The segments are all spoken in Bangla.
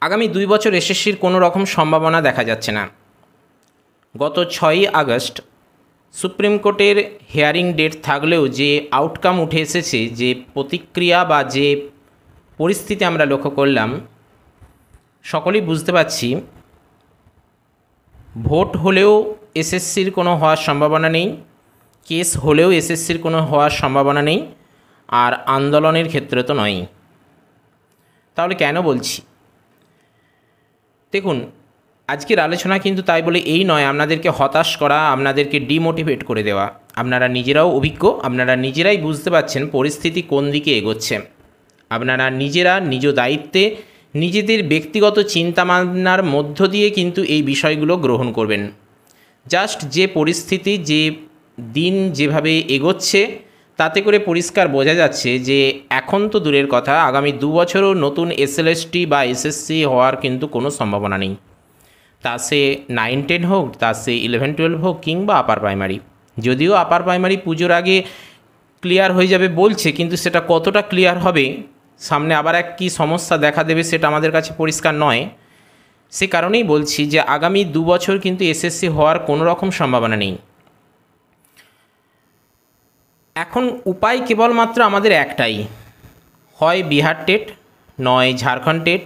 আগামী 2 বছর এসএসসির কোনো রকম সম্ভাবনা দেখা যাচ্ছে না। গত 6ই আগস্ট সুপ্রিম কোর্টের হিয়ারিং ডেট থাকলেও যে আউটকাম উঠে এসেছে, যে প্রতিক্রিয়া বা যে পরিস্থিতি আমরা লক্ষ্য করলাম, সকলেই বুঝতে পারছি ভোট হলেও এসএসসির কোনো হওয়ার সম্ভাবনা নেই, কেস হলেও এসএসসির কোনো হওয়ার সম্ভাবনা নেই, আর আন্দোলনের ক্ষেত্রে তো নয়ই। তাহলে কেন বলছি? দেখুন, আজকের আলোচনা কিন্তু তাই বলে এই নয় আপনাদেরকে হতাশ করা, আপনাদেরকে ডিমোটিভেট করে দেওয়া। আপনারা নিজেরাও অভিজ্ঞ, আপনারা নিজেরাই বুঝতে পারছেন পরিস্থিতি কোন দিকে এগোচ্ছে। আপনারা নিজেরা নিজ দায়িত্বে নিজেদের ব্যক্তিগত চিন্তাভাবনার মধ্য দিয়ে কিন্তু এই বিষয়গুলো গ্রহণ করবেন। জাস্ট যে পরিস্থিতি, যে দিন যেভাবে এগোচ্ছে, তাতে করে পরিষ্কার বোঝা যাচ্ছে যে এখন তো দূরের কথা, আগামী 2 বছরও নতুন এসএলএসটি বা এসএসসি হওয়ার কিন্তু কোনো সম্ভাবনা নেই। তা সে 9-10 হোক, তা সে 11-12 হোক, কিংবা আপার প্রাইমারি। যদিও আপার প্রাইমারি পুজোর আগে ক্লিয়ার হয়ে যাবে বলছে, কিন্তু সেটা কতটা ক্লিয়ার হবে, সামনে আবার এক কী সমস্যা দেখা দেবে সেটা আমাদের কাছে পরিষ্কার নয়। সে কারণেই বলছি যে আগামী 2 বছর কিন্তু এসএসসি হওয়ার কোনো রকম সম্ভাবনা নেই। এখন উপায় কেবলমাত্র আমাদের একটাই, হয় বিহার টেট, নয় ঝাড়খণ্ড টেট,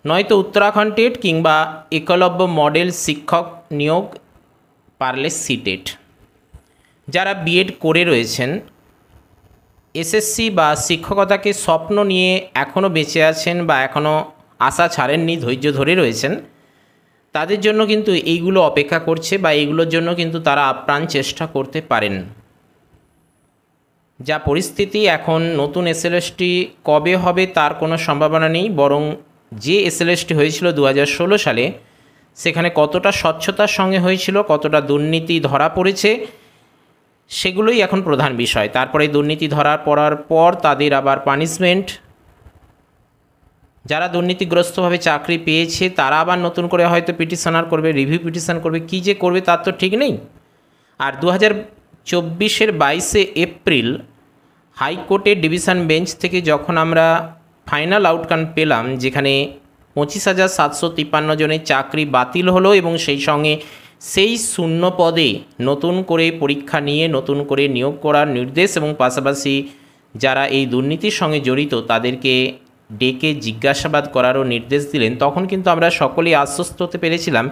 নয়তো উত্তরাখণ্ড টেট, কিংবা একলব্য মডেল শিক্ষক নিয়োগ, পারলে সিটেট। যারা বিএড করে রয়েছেন, এসএসসি বা শিক্ষকতাকে স্বপ্ন নিয়ে এখনও বেঁচে আছেন বা এখনও আশা ছাড়েননি, ধৈর্য ধরে রয়েছেন, তাদের জন্য কিন্তু এইগুলো অপেক্ষা করছে বা এইগুলোর জন্য কিন্তু তারা আপ্রাণ চেষ্টা করতে পারেন। যা পরিস্থিতি এখন, নতুন এসএলএসটি কবে হবে তার কোনো সম্ভাবনা নেই, বরং যে এসএলএসটি হয়েছিল 2016 সালে, সেখানে কতটা স্বচ্ছতার সঙ্গে হয়েছিল, কতটা দুর্নীতি ধরা পড়েছে, সেগুলোই এখন প্রধান বিষয়। তারপরে দুর্নীতি ধরা পড়ার পর তাদের আবার পানিশমেন্ট, যারা দুর্নীতিগ্রস্তভাবে চাকরি পেয়েছে তারা আবার নতুন করে হয়তো পিটিশনার করবে, রিভিউ পিটিশন করবে, কী যে করবে তার তো ঠিক নেই। আর 2024-এর 22শে এপ্রিল হাইকোর্টের ডিভিশন বেঞ্চ থেকে যখন আমরা ফাইনাল আউটকাম পেলাম, যেখানে 25,753 জনের চাকরি বাতিল হলো এবং সেই সঙ্গে সেই শূন্য পদে নতুন করে পরীক্ষা নিয়ে নতুন করে নিয়োগ করার নির্দেশ, এবং পাশাপাশি যারা এই দুর্নীতির সঙ্গে জড়িত তাদেরকে ডেকে জিজ্ঞাসাবাদ করারও নির্দেশ দিলেন, তখন কিন্তু আমরা সকলেই আশ্বস্ত হতে পেরেছিলাম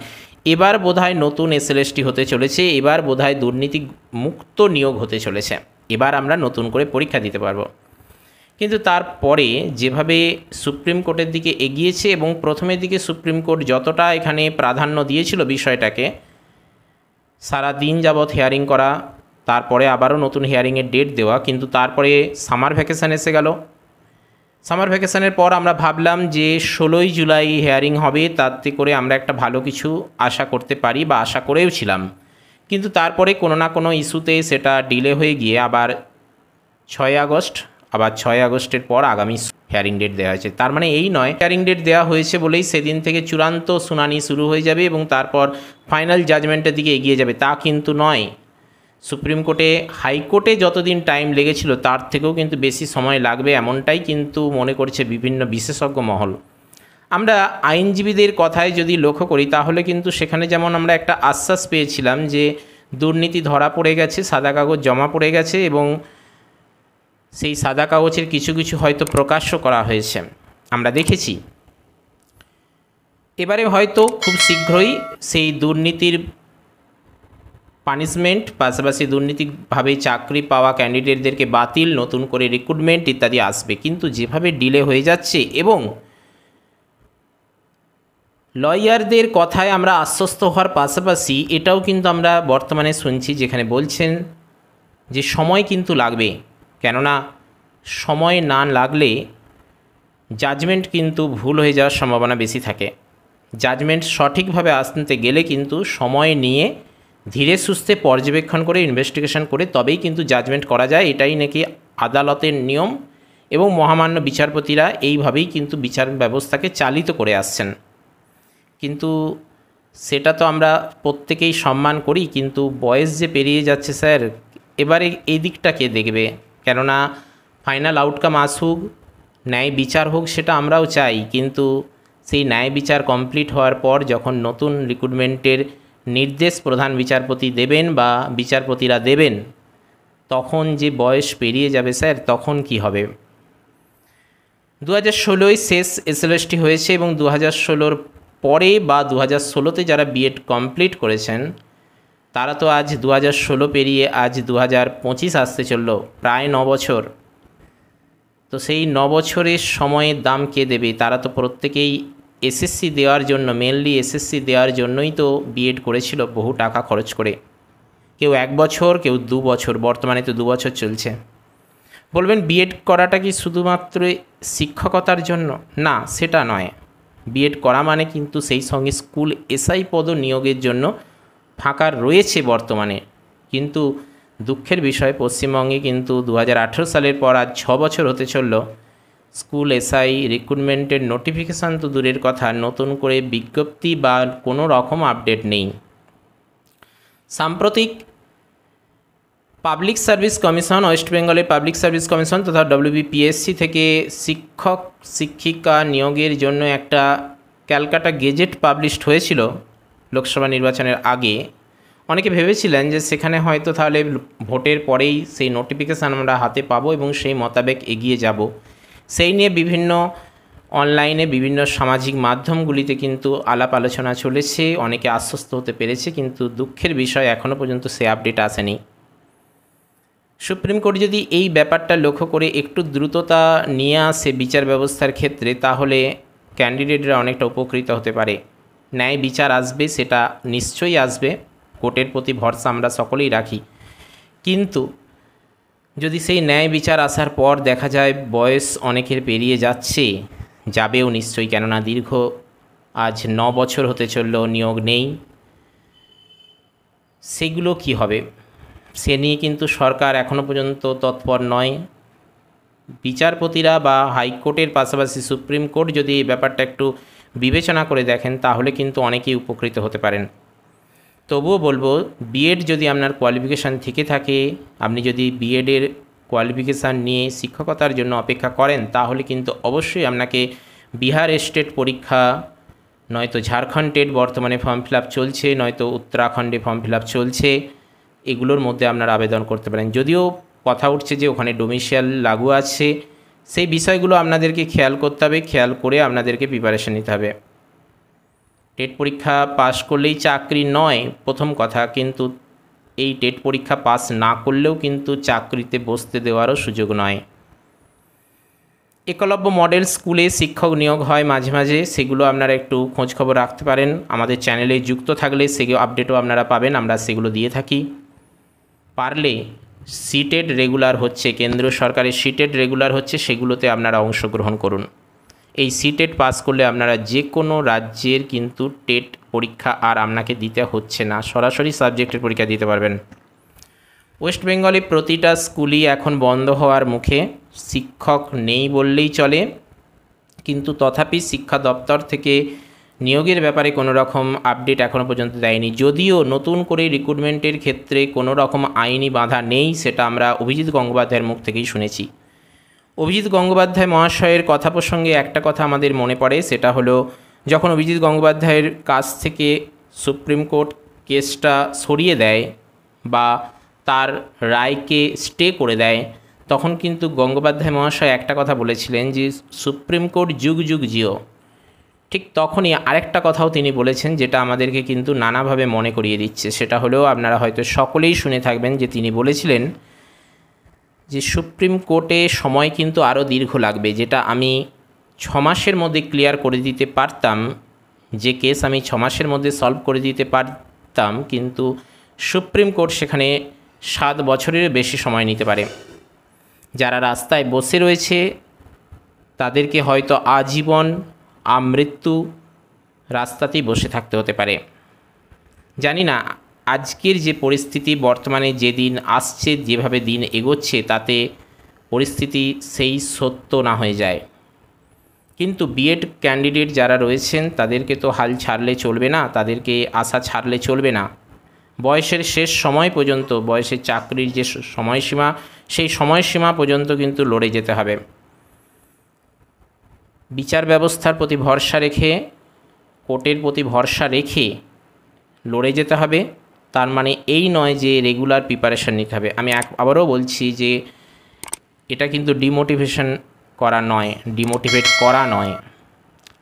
এবার বোধহয় নতুন এসএলএসটি হতে চলেছে, এবার বোধহয় দুর্নীতি মুক্ত নিয়োগ হতে চলেছে, এবার আমরা নতুন করে পরীক্ষা দিতে পারবো। কিন্তু তারপরে যেভাবে সুপ্রিম কোর্টের দিকে এগিয়েছে, এবং প্রথমের দিকে সুপ্রিম কোর্ট যতটা এখানে প্রাধান্য দিয়েছিল বিষয়টাকে, সারা দিন যাবৎ হিয়ারিং করা, তারপরে আবারও নতুন হিয়ারিংয়ের ডেট দেওয়া, কিন্তু তারপরে সামার ভ্যাকেশান এসে গেল। সামার ভ্যাকেশানের পর আমরা ভাবলাম যে 16ই জুলাই হিয়ারিং হবে, তাতে করে আমরা একটা ভালো কিছু আশা করতে পারি বা আশা করেও ছিলাম। কিন্তু তারপরে কোনো না কোনো ইস্যুতে সেটা ডিলে হয়ে গিয়ে আবার 6 আগস্ট, আবার 6 আগস্টের পর আগামী হিয়ারিং ডেট দেওয়া হয়েছে। তার মানে এই নয় হিয়ারিং ডেট দেওয়া হয়েছে বলেই সেদিন থেকে চূড়ান্ত শুনানি শুরু হয়ে যাবে এবং তারপর ফাইনাল জাজমেন্টের দিকে এগিয়ে যাবে, তা কিন্তু নয়। সুপ্রিম কোর্টে, হাইকোর্টে যতদিন টাইম লেগেছিল তার থেকেও কিন্তু বেশি সময় লাগবে, এমনটাই কিন্তু মনে করছে বিভিন্ন বিশেষজ্ঞ মহল। আমরা আইনজীবীদের কথায় যদি লক্ষ্য করি, তাহলে কিন্তু সেখানে যেমন আমরা একটা আশ্বাস পেয়েছিলাম যে দুর্নীতি ধরা পড়ে গেছে, সাদা কাগজ জমা পড়ে গেছে, এবং সেই সাদা কাগজের কিছু কিছু হয়তো প্রকাশ্য করা হয়েছে, আমরা দেখেছি। এবারে হয়তো খুব শীঘ্রই সেই দুর্নীতির পানিশমেন্ট, পাশাপাশি দুর্নীতিভাবে চাকরি পাওয়া ক্যান্ডিডেটদেরকে বাতিল, নতুন করে রিক্রুটমেন্ট ইত্যাদি আসবে। কিন্তু যেভাবে ডিলে হয়ে যাচ্ছে, এবং লয়ারদের কথায় আমরা আশ্বস্ত হওয়ার পাশাপাশি এটাও কিন্তু আমরা বর্তমানে শুনছি, যেখানে বলছেন যে সময় কিন্তু লাগবে, কেননা সময় না লাগলে জাজমেন্ট কিন্তু ভুল হয়ে যাওয়ার সম্ভাবনা বেশি থাকে। জাজমেন্ট সঠিকভাবে আসতে গেলে কিন্তু সময় নিয়ে ধীরে সুস্থে পর্যবেক্ষণ করে ইনভেস্টিগেশন করে তবেই কিন্তু জাজমেন্ট করা যায়। এটাই নাকি আদালতের নিয়ম, এবং মহামান্য বিচারপতিরা এইভাবেই কিন্তু বিচার ব্যবস্থাকে চালিত করে আসছেন। কিন্তু সেটা তো আমরা প্রত্যেকেই সম্মান করি, কিন্তু বয়স যে পেরিয়ে যাচ্ছে স্যার, এবারে এই দিকটা কে দেখবে? কেননা ফাইনাল আউটকাম আসুক, ন্যায় বিচার হোক, সেটা আমরাও চাই, কিন্তু সেই ন্যায় বিচার কমপ্লিট হওয়ার পর যখন নতুন রিক্রুটমেন্টের নির্দেশ প্রধান বিচারপতি দেবেন বা বিচারপতিরা দেবেন, তখন যে বয়স পেরিয়ে যাবে স্যার, তখন কি হবে? 2016 শেষ এসএলএসটি হয়েছে এবং 2016 পরে বা 2016তে যারা বিএড কমপ্লিট করেছেন তারা তো আজ 2016 পেরিয়ে আজ 2025 আসতে চলল, প্রায় 9 বছর। তো সেই 9 বছরের সময়ের দাম কে দেবে? তারা তো প্রত্যেকেই এসএসসি দেওয়ার জন্য, মেনলি এসএসসি দেওয়ার জন্যই তো বিএড করেছিল বহু টাকা খরচ করে। কেউ 1 বছর, কেউ 2 বছর, বর্তমানে তো 2 বছর চলছে। বলবেন বিএড করাটা কি শুধুমাত্র শিক্ষকতার জন্য? না, সেটা নয়। বিএড করা মানে কিন্তু সেই সঙ্গে স্কুল এসআই পদ নিয়োগের জন্য ফাঁকা রয়েছে বর্তমানে। কিন্তু দুঃখের বিষয়, পশ্চিমবঙ্গে কিন্তু 2018 সালের পর আজ 6 বছর হতে চলল, স্কুল এসআই রিক্রুটমেন্টের নোটিফিকেশান তো দূরের কথা, নতুন করে বিজ্ঞপ্তি বা কোনো রকম আপডেট নেই। সাম্প্রতিক পাবলিক সার্ভিস কমিশন, ওয়েস্ট বেঙ্গলের পাবলিক সার্ভিস কমিশন তথা WBPSC থেকে শিক্ষক শিক্ষিকা নিয়োগের জন্য একটা ক্যালকাটা গেজেট পাবলিশড হয়েছিল লোকসভা নির্বাচনের আগে। অনেকে ভেবেছিলেন যে সেখানে হয়তো তাহলে ভোটের পরেই সেই নোটিফিকেশান আমরা হাতে পাবো এবং সেই মোতাবেক এগিয়ে যাব। সেই নিয়ে বিভিন্ন অনলাইনে, বিভিন্ন সামাজিক মাধ্যমগুলিতে কিন্তু আলাপ আলোচনা চলেছে, অনেকে আশ্বস্ত হতে পেরেছে, কিন্তু দুঃখের বিষয় এখনও পর্যন্ত সে আপডেট আসেনি। সুপ্রিম কোর্ট যদি এই ব্যাপারটা লক্ষ্য করে একটু দ্রুততা নিয়ে আসে বিচার ব্যবস্থার ক্ষেত্রে, তাহলে ক্যান্ডিডেটরা অনেকটা উপকৃত হতে পারে। ন্যায় বিচার আসবে, সেটা নিশ্চয়ই আসবে, কোর্টের প্রতি ভরসা আমরা সকলেই রাখি। কিন্তু যদি সেই ন্যায় বিচার আসার পর দেখা যায় বয়স অনেকের পেরিয়ে যাচ্ছে, যাবেও নিশ্চয়ই, কেননা দীর্ঘ আজ 9 বছর হতে চলল নিয়োগ নেই, সেগুলো কি হবে? সে নিয়ে কিন্তু সরকার এখনও পর্যন্ত তৎপর নয়। বিচারপতিরা বা হাইকোর্টের পাশাপাশি সুপ্রিম কোর্ট যদি এই ব্যাপারটা একটু বিবেচনা করে দেখেন, তাহলে কিন্তু অনেকেই উপকৃত হতে পারেন। তবুও বলবো, বিএড যদি আপনার কোয়ালিফিকেশান থেকে থাকে, আপনি যদি বিএডের কোয়ালিফিকেশান নিয়ে শিক্ষকতার জন্য অপেক্ষা করেন, তাহলে কিন্তু অবশ্যই আপনাকে বিহার স্টেট পরীক্ষা, নয়তো ঝাড়খণ্ড টেট বর্তমানে ফর্ম ফিল আপ চলছে, নয়তো উত্তরাখণ্ডে ফর্ম ফিল আপ চলছে, এগুলোর মধ্যে আপনারা আবেদন করতে পারেন। যদিও কথা উঠছে যে ওখানে ডোমিসাইল লাগু আছে, সেই বিষয়গুলো আপনাদেরকে খেয়াল করতে হবে, খেয়াল করে আপনাদেরকে প্রিপারেশন নিতে হবে। টেট পরীক্ষা পাস করলেই চাকরি নয় প্রথম কথা, কিন্তু এই টেট পরীক্ষা পাস না করলেও কিন্তু চাকরিতে বসতে দেওয়ারও সুযোগ নয়। একলব্য মডেল স্কুলে শিক্ষক নিয়োগ হয় মাঝে মাঝে, সেগুলো আপনারা একটু খোঁজখবর রাখতে পারেন। আমাদের চ্যানেলে যুক্ত থাকলে সেগুলো আপডেটও আপনারা পাবেন, আমরা সেগুলো দিয়ে থাকি। পারলে সিটেড রেগুলার হচ্ছে, কেন্দ্র সরকারের সিটেড রেগুলার হচ্ছে, সেগুলোতে আপনারা অংশগ্রহণ করুন। এই সিটেড পাস করলে আপনারা যে কোনো রাজ্যের কিন্তু টেট পরীক্ষা আর আপনাকে দিতে হচ্ছে না, সরাসরি সাবজেক্টের পরীক্ষা দিতে পারবেন। ওয়েস্ট বেঙ্গলে প্রতিটা স্কুলই এখন বন্ধ হওয়ার মুখে, শিক্ষক নেই বললেই চলে, কিন্তু তথাপি শিক্ষা দপ্তর থেকে নিয়োগের ব্যাপারে কোনো রকম আপডেট এখনও পর্যন্ত দেয়নি। যদিও নতুন করে রিক্রুটমেন্টের ক্ষেত্রে কোনো রকম আইনি বাধা নেই, সেটা আমরা অভিজিৎ গঙ্গোপাধ্যায়ের মুখ থেকেই শুনেছি। অভিজিৎ গঙ্গোপাধ্যায় মহাশয়ের কথা প্রসঙ্গে একটা কথা আমাদের মনে পড়ে, সেটা হলো যখন অভিজিৎ গঙ্গোপাধ্যায়ের কাছ থেকে সুপ্রিম কোর্ট কেসটা সরিয়ে দেয় বা তার রায়কে স্টে করে দেয়, তখন কিন্তু গঙ্গোপাধ্যায় মহাশয় একটা কথা বলেছিলেন যে সুপ্রিম কোর্ট যুগ যুগ জিও। ঠিক তখনই আরেকটা কথাও তিনি বলেছেন, যেটা আমাদেরকে কিন্তু নানাভাবে মনে করিয়ে দিচ্ছে। সেটা হলেও আপনারা হয়তো সকলেই শুনে থাকবেন, যে তিনি বলেছিলেন যে সুপ্রিম কোর্টে সময় কিন্তু আরও দীর্ঘ লাগবে, যেটা আমি 6 মাসের মধ্যে ক্লিয়ার করে দিতে পারতাম, যে কেস আমি 6 মাসের মধ্যে সলভ করে দিতে পারতাম, কিন্তু সুপ্রিম কোর্ট সেখানে 7 বছরের বেশি সময় নিতে পারে। যারা রাস্তায় বসে রয়েছে তাদেরকে হয়তো আজীবন আমৃত্যু রাস্তাতেই বসে থাকতে হতে পারে। জানি না আজকের যে পরিস্থিতি, বর্তমানে যে দিন আসছে, যেভাবে দিন এগোচ্ছে, তাতে পরিস্থিতি সেই সত্য না হয়ে যায়। কিন্তু বিএড ক্যান্ডিডেট যারা রয়েছেন তাদেরকে তো হাল ছাড়লে চলবে না, তাদেরকে আশা ছাড়লে চলবে না। বয়সের শেষ সময় পর্যন্ত, বয়সের চাকরির যে সময়সীমা, সেই সময়সীমা পর্যন্ত কিন্তু লড়ে যেতে হবে। বিচার ব্যবস্থার প্রতি ভরসা রেখে, কোর্টের প্রতি ভরসা রেখে লড়ে যেতে হবে। তার মানে এই নয় যে রেগুলার প্রিপারেশান নিতে হবে। আমি আবারও বলছি যে এটা কিন্তু ডিমোটিভেট করা নয়।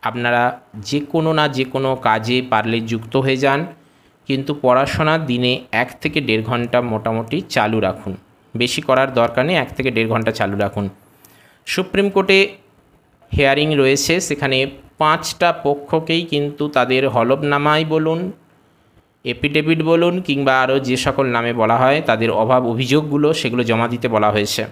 আপনারা যে কোনো না যে কোনো কাজে পারলে যুক্ত হয়ে যান, কিন্তু পড়াশোনা দিনে 1 থেকে 1.5 ঘন্টা মোটামুটি চালু রাখুন। বেশি করার দরকার নেই, 1 থেকে 1.5 ঘন্টা চালু রাখুন। সুপ্রিম কোর্টে হিয়ারিং রয়েছে, সেখানে 5টা পক্ষকেই কিন্তু তাদের হলফনামাই বলুন, এফিডেভিট বলুন, কিংবা আরও যে সকল নামে বলা হয় তাদের অভিযোগগুলো সেগুলো জমা দিতে বলা হয়েছে।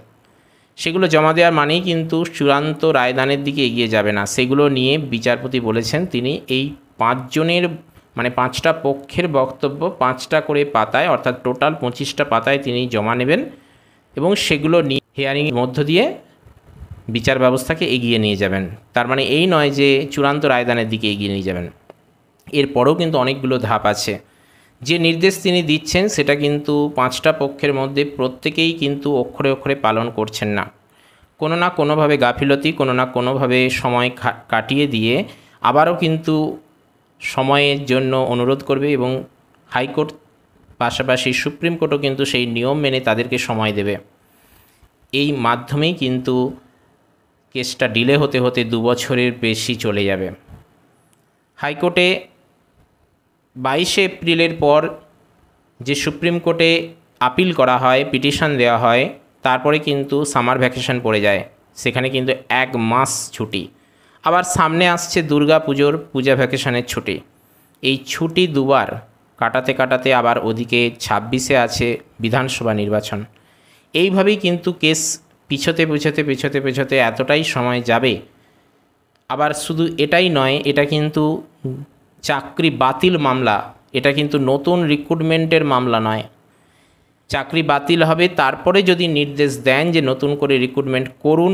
সেগুলো জমা দেওয়ার মানেই কিন্তু চূড়ান্ত রায়দানের দিকে এগিয়ে যাবে না। সেগুলো নিয়ে বিচারপতি বলেছেন তিনি এই 5 জনের মানে 5টা পক্ষের বক্তব্য 5টা করে পাতায়, অর্থাৎ টোটাল 25টা পাতায় তিনি জমা নেবেন এবং সেগুলো নিয়ে হিয়ারিংয়ের মধ্য দিয়ে বিচার ব্যবস্থাকে এগিয়ে নিয়ে যাবেন। তার মানে এই নয় যে চূড়ান্ত রায়দানের দিকে এগিয়ে নিয়ে যাবেন। এরপরেও কিন্তু অনেকগুলো ধাপ আছে। যে নির্দেশ তিনি দিচ্ছেন সেটা কিন্তু 5টা পক্ষের মধ্যে প্রত্যেকেই কিন্তু অক্ষরে অক্ষরে পালন করছেন না। কোনো না কোনোভাবে গাফিলতি, কোনো না কোনোভাবে সময় কাটিয়ে দিয়ে আবারও কিন্তু সময়ের জন্য অনুরোধ করবে এবং হাইকোর্ট পাশাপাশি সুপ্রিম কোর্টও কিন্তু সেই নিয়ম মেনে তাদেরকে সময় দেবে। এই মাধ্যমেই কিন্তু কেসটা ডিলে হতে হতে 2 বছরের বেশি চলে যাবে। হাইকোর্টে 22শে এপ্রিলের পর যে সুপ্রিম কোর্টে আপিল করা হয়, পিটিশন দেওয়া হয়, তারপরে কিন্তু সামার ভ্যাকেশন পড়ে যায়। সেখানে কিন্তু 1 মাস ছুটি। আবার সামনে আসছে দুর্গাপুজোর পূজা ভ্যাকেশনের ছুটি। এই ছুটি দুবার কাটাতে কাটাতে আবার ওদিকে 26শে আছে বিধানসভা নির্বাচন। এইভাবেই কিন্তু কেস পিছোতে এতটাই সময় যাবে। আবার শুধু এটাই নয়, এটা কিন্তু চাকরি বাতিল মামলা, এটা কিন্তু নতুন রিক্রুটমেন্টের মামলা নয়। চাকরি বাতিল হবে, তারপরে যদি নির্দেশ দেন যে নতুন করে রিক্রুটমেন্ট করুন,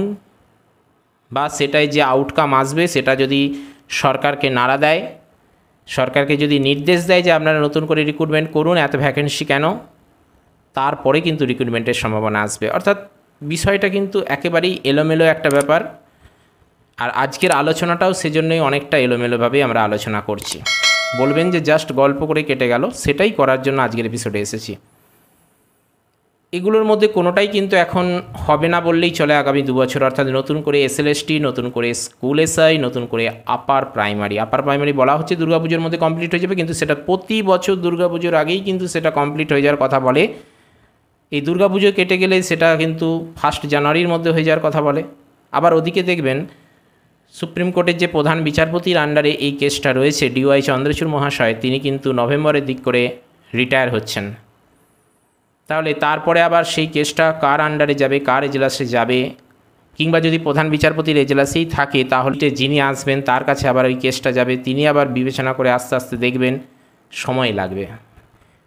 বা সেটাই যে আউটকাম আসবে সেটা যদি সরকারকে নাড়া দেয়, সরকারকে যদি নির্দেশ দেয় যে আপনারা নতুন করে রিক্রুটমেন্ট করুন, এত ভ্যাকেন্সি কেন, তারপরে কিন্তু রিক্রুটমেন্টের সম্ভাবনা আসবে। অর্থাৎ বিষয়টা কিন্তু একেবারেই এলোমেলো একটা ব্যাপার। আর আজকের আলোচনাটাও সেজন্যই অনেকটা এলোমেলোভাবেই আমরা আলোচনা করছি। বলবেন যে জাস্ট গল্প করে কেটে গেল, সেটাই করার জন্য আজকের এপিসোডে এসেছি। এগুলোর মধ্যে কোনোটাই কিন্তু এখন হবে না বললেই চলে আগামী 2 বছর, অর্থাৎ নতুন করে SLST, নতুন করে স্কুল SI, নতুন করে আপার প্রাইমারি বলা হচ্ছে দুর্গাপুজোর মধ্যে কমপ্লিট হয়ে যাবে, কিন্তু সেটা প্রতি বছর দুর্গাপুজোর আগেই কিন্তু সেটা কমপ্লিট হয়ে যাওয়ার কথা বলে। এই দুর্গাপুজো কেটে গেলে সেটা কিন্তু 1 জানুয়ারির মধ্যে হয়ে যাওয়ার কথা বলে। আবার ওদিকে দেখবেন সুপ্রিম কোর্টের যে প্রধান বিচারপতির আন্ডারে এই কেসটা রয়েছে, DY চন্দ্রচূড় মহাশয়, তিনি কিন্তু নভেম্বরের দিক করে রিটায়ার হচ্ছেন। তাহলে তারপরে আবার সেই কেসটা কার আন্ডারে যাবে, কার এজলাসে যাবে, কিংবা যদি প্রধান বিচারপতির এজলাসেই থাকে তাহলে যিনি আসবেন তার কাছে আবার ওই কেসটা যাবে, তিনি আবার বিবেচনা করে আস্তে আস্তে দেখবেন সময় লাগবে।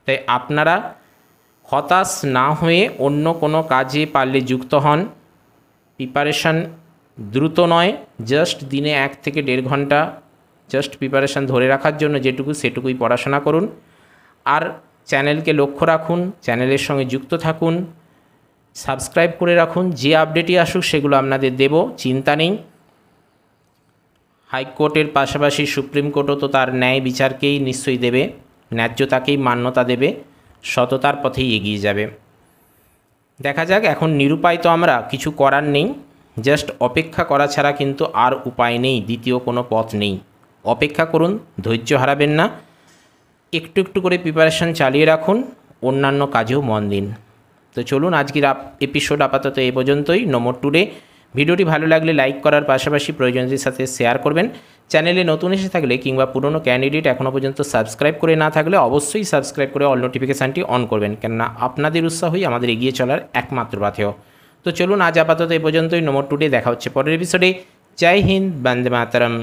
তাই আপনারা হতাশ না হয়ে অন্য কোনো কাজে পারলে যুক্ত হন। প্রিপারেশান দ্রুত নয়, জাস্ট দিনে 1 থেকে 1.5 ঘন্টা জাস্ট প্রিপারেশান ধরে রাখার জন্য যেটুকু সেটুকুই পড়াশোনা করুন। আর চ্যানেলকে লক্ষ্য রাখুন, চ্যানেলের সঙ্গে যুক্ত থাকুন, সাবস্ক্রাইব করে রাখুন। যে আপডেটই আসুক সেগুলো আপনাদের দেব, চিন্তা নেই। হাইকোর্টের পাশাপাশি সুপ্রিম কোর্টও তো তার ন্যায় বিচারকেই নিশ্চয়ই দেবে, ন্যায্যতাকেই মান্যতা দেবে, সততার পথেই এগিয়ে যাবে। দেখা যাক, এখন নিরুপায় তো আমরা, কিছু করার নেই, জাস্ট অপেক্ষা করা ছাড়া কিন্তু আর উপায় নেই, দ্বিতীয় কোনো পথ নেই। অপেক্ষা করুন, ধৈর্য হারাবেন না, একটু একটু করে প্রিপারেশান চালিয়ে রাখুন, অন্যান্য কাজেও মন দিন। তো চলুন, আজকের এপিসোড আপাতত এই পর্যন্তই। No more today. ভিডিওটি ভালো লাগলে লাইক করার পাশাপাশি প্রয়োজনদের সাথে শেয়ার করবেন। চ্যানেলে নতুন এসে থাকলে কিংবা পুরনো ক্যান্ডিডেট এখনও পর্যন্ত সাবস্ক্রাইব করে না থাকলে অবশ্যই সাবস্ক্রাইব করে অল নোটিফিকেশানটি অন করবেন, কেননা আপনাদের উৎসাহই আমাদের এগিয়ে চলার একমাত্র পাথেয়। তো চলুন, আজ আপাতত এই পর্যন্তই। No more today. দেখা হচ্ছে পরের এপিসোডে। জয় হিন্দ, বন্দে মাতরম।